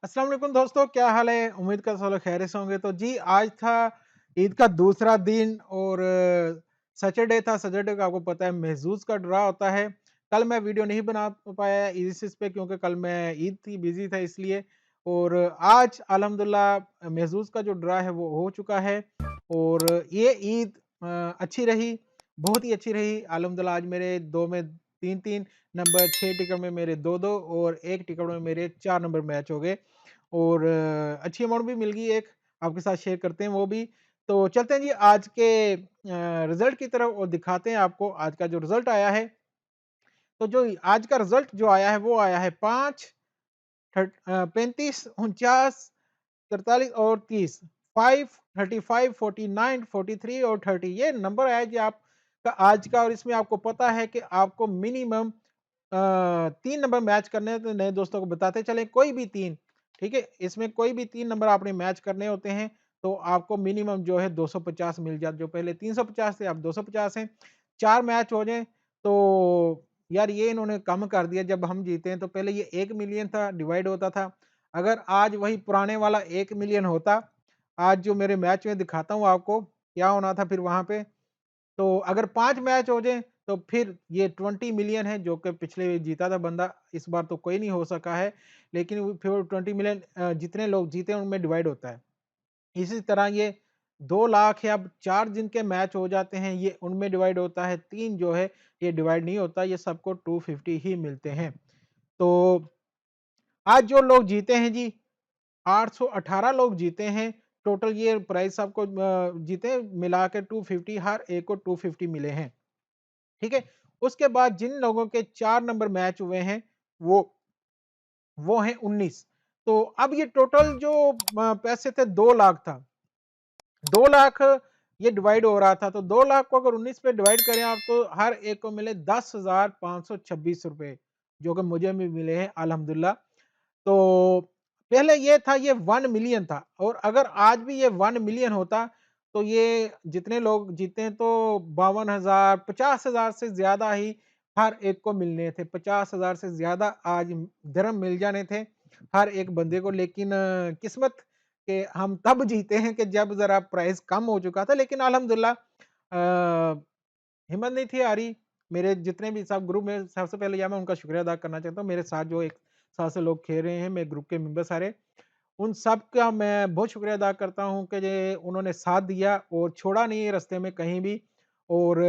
अस्सलाम वालेकुम दोस्तों, क्या हाल है? उम्मीद करता हूँ सब लोग खैरियत से होंगे। तो जी, आज था ईद का दूसरा दिन और सैटरडे था। सैटरडे को आपको पता है महजूज का ड्रा होता है। कल मैं वीडियो नहीं बना पाया इस पे, क्योंकि कल मैं ईद थी, बिजी था इसलिए। और आज अल्हम्दुलिल्लाह महजूज का जो ड्रा है वो हो चुका है। और ये ईद अच्छी रही, बहुत ही अच्छी रही अल्हम्दुलिल्लाह। आज मेरे दो में तीन तीन नंबर, 6 टिकट में मेरे 2-2 और 1 टिकट में मेरे 4 नंबर मैच हो गए। और अच्छी अमाउंट भी मिल गई एक, आपके साथ शेयर करते हैं वो भी। तो चलते हैं जी आज के रिज़ल्ट की तरफ और दिखाते हैं आपको आज का जो रिज़ल्ट आया है। तो जो आज का रिज़ल्ट जो आया है वो आया है 5, 35, 49, 43 और 30। 5, 35, 49, 43 और 30 ये नंबर आया जी आपका आज का। और इसमें आपको पता है कि आपको मिनिमम 3 नंबर मैच करने हैं। तो नए दोस्तों को बताते चलें, कोई भी 3, ठीक है? इसमें कोई भी 3 नंबर आपने मैच करने होते हैं, तो आपको मिनिमम जो है 250 मिल जाता। जो पहले 350 थे, अब 250 हैं। 4 मैच हो जाएँ तो यार ये इन्होंने कम कर दिया। जब हम जीते हैं तो पहले ये 1 मिलियन था, डिवाइड होता था। अगर आज वही पुराने वाला 1 मिलियन होता, आज जो मेरे मैच में दिखाता हूँ आपको, क्या होना था फिर वहाँ पे। तो अगर 5 मैच हो जाएँ तो फिर ये 20 मिलियन है, जो कि पिछले जीता था बंदा, इस बार तो कोई नहीं हो सका है। लेकिन वो फिर 20 मिलियन जितने लोग जीते हैं उनमें डिवाइड होता है। इसी तरह ये 2 लाख है, अब 4 जिनके मैच हो जाते हैं ये उनमें डिवाइड होता है, 3 जो है ये डिवाइड नहीं होता, ये सबको 250 ही मिलते हैं। तो आज जो लोग जीते हैं जी, 818 लोग जीते हैं। टोटल ये प्राइस आपको जीते मिला के 250, हर एक को 250 मिले हैं। ठीक है? उसके बाद जिन लोगों के 4 नंबर मैच हुए हैं, वो हैं 19। तो अब ये टोटल जो पैसे थे 2 लाख था। 2 लाख ये डिवाइड हो रहा था, तो 2 लाख को अगर 19 पे डिवाइड करें आप, तो हर एक को मिले 10,526 रुपए, जो कि मुझे भी मिले हैं अल्हम्दुलिल्लाह। तो पहले ये था, ये 1 मिलियन था, और अगर आज भी ये 1 मिलियन होता, तो ये जितने लोग जीते हैं तो 52,000 50,000 से ज़्यादा ही हर एक को मिलने थे। 50,000 से ज़्यादा आज दिरहम मिल जाने थे हर एक बंदे को। लेकिन किस्मत के हम तब जीते हैं कि जब ज़रा प्राइस कम हो चुका था। लेकिन अल्हम्दुलिल्लाह हिम्मत नहीं थी हारी। मेरे जितने भी सब ग्रुप में, सबसे पहले यह मैं उनका शुक्रिया अदा करना चाहता हूँ। मेरे साथ जो एक साथ से लोग खेल रहे हैं, मेरे ग्रुप के मेंबर सारे, उन सब का मैं बहुत शुक्रिया अदा करता हूँ कि ये उन्होंने साथ दिया और छोड़ा नहीं रास्ते में कहीं भी, और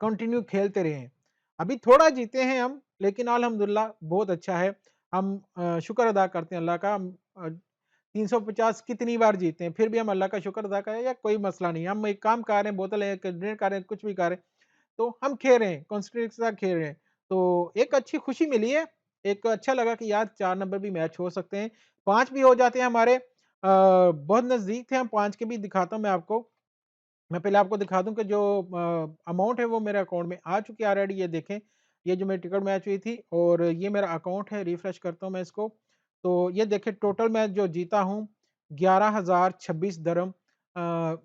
कंटिन्यू खेलते रहे हैं। अभी थोड़ा जीते हैं हम, लेकिन अल्हम्दुलिल्लाह बहुत अच्छा है। हम शुक्र अदा करते हैं अल्लाह का। 350 कितनी बार जीते हैं, फिर भी हम अल्लाह का शुक्र अदा करें, या कोई मसला नहीं। हम एक काम कर रहे हैं, बोतल है, ड्रिंक कर रहे हैं, कुछ भी कर रहे हैं, तो हम खेल रहे हैं, कॉन्संट्रेट के साथ खेल रहे हैं। तो एक अच्छी खुशी मिली है, एक अच्छा लगा कि यार 4 नंबर भी मैच हो सकते हैं, 5 भी हो जाते हैं हमारे। बहुत नज़दीक थे हम 5 के भी। दिखाता हूँ मैं आपको। मैं पहले आपको दिखा दूँ कि जो अमाउंट है वो मेरे अकाउंट में आ चुकी है ऑलरेडी। ये देखें, ये जो मेरी टिकट मैच हुई थी, और ये मेरा अकाउंट है। रिफ्रेश करता हूँ मैं इसको, तो ये देखें टोटल मैं जो जीता हूँ 11,026 दिरहम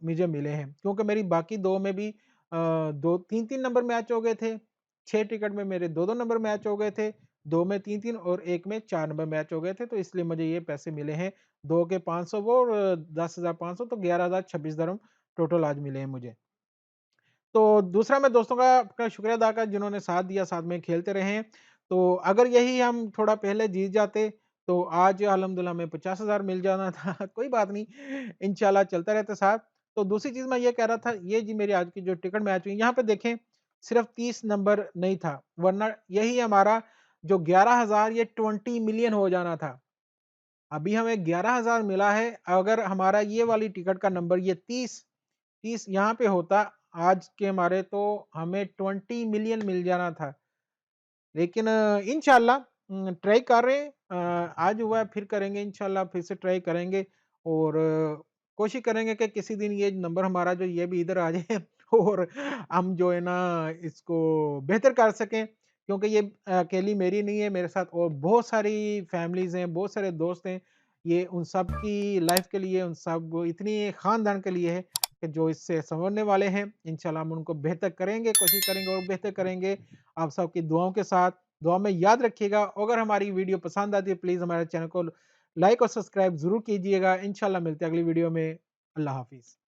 मुझे मिले हैं। क्योंकि मेरी बाकी 2 में भी 2 3-3 नंबर मैच हो गए थे। 6 टिकट में मेरे 2-2 नंबर मैच हो गए थे। 2 में 3-3 और 1 में 4 नंबर मैच हो गए थे, तो इसलिए मुझे ये पैसे मिले हैं। 2 के 500 वो और 10,500, तो 11,026 दिरहम टोटल आज मिले हैं मुझे। तो दूसरा मैं दोस्तों का आपका शुक्रिया अदा कर जिन्होंने साथ दिया, साथ में खेलते रहे हैं। तो अगर यही हम थोड़ा पहले जीत जाते, तो आज अल्हम्दुलिल्लाह हमें 50,000 मिल जाना था। कोई बात नहीं, इंशाल्लाह चलता रहता साथ। तो दूसरी चीज़ मैं ये कह रहा था, ये जी मेरी आज की जो टिकट मैच हुई, यहाँ पे देखें सिर्फ 30 नंबर नहीं था, वरना यही हमारा जो 11,000 ये 20 मिलियन हो जाना था। अभी हमें 11,000 मिला है। अगर हमारा ये वाली टिकट का नंबर ये 30 यहाँ पे होता आज के हमारे, तो हमें 20 मिलियन मिल जाना था। लेकिन इंशाल्लाह ट्राई कर रहे हैं। आज हुआ है, फिर करेंगे इंशाल्लाह, फिर से ट्राई करेंगे। और कोशिश करेंगे कि किसी दिन ये नंबर हमारा जो ये भी इधर आ जाए और हम जो है ना इसको बेहतर कर सकें। क्योंकि ये अकेली मेरी नहीं है, मेरे साथ और बहुत सारी फैमिलीज़ हैं, बहुत सारे दोस्त हैं। ये उन सब की लाइफ के लिए, उन सब इतनी ख़ानदान के लिए है कि जो इससे संवरने वाले हैं। इंशाल्लाह हम उनको बेहतर करेंगे, कोशिश करेंगे और बेहतर करेंगे। आप सबकी दुआओं के साथ, दुआ में याद रखिएगा। अगर हमारी वीडियो पसंद आती है प्लीज़ हमारे चैनल को लाइक और सब्सक्राइब ज़रूर कीजिएगा। इंशाल्लाह मिलते हैं अगली वीडियो में। अल्लाह हाफ़िज़।